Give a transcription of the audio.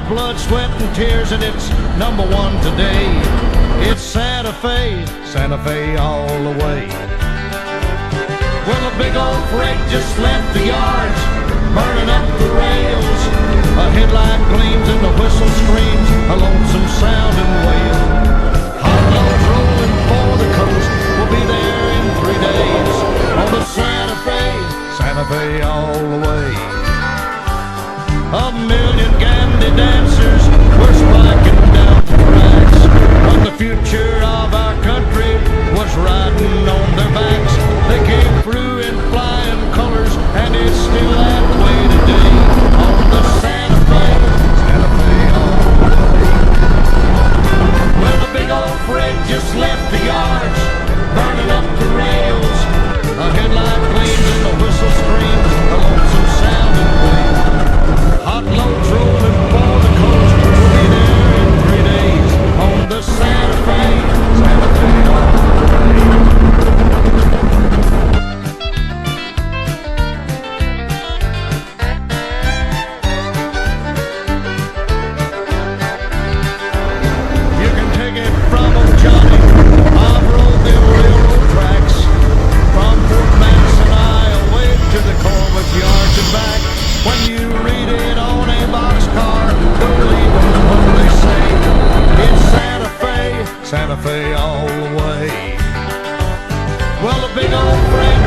blood, sweat, and tears, and it's number one today. It's Santa Fe, Santa Fe all the way. Well, a big old freight just left the yards, burning up the rails. A headlight gleams and the whistle screams, a lonesome sound and wail. Hot loads rolling for the coast, we'll be there in 3 days. On the Santa Fe, Santa Fe all the way. A million Gandhi dancers were spiking down the tracks, but the future of our country was riding on their backs. They came through in flying colors, and it's still that way today. On the Santa Fe, Santa Fe all the way. Well, a big old freight just left the yards, burning up the rails. A headlight gleams and the whistle screams, a lonesome sound and wail. Hot loads rolling for the coast, we'll be there in 3 days. On the Santa Fe, Santa Fe all the way. You can take it from old Johnny, I've rode them railroad tracks. From Fort Madison, Iowa, to the Corvus yards and back. When you read it on a boxcar, believe them when they say it's Santa Fe, Santa Fe all the way. Well, the big old freight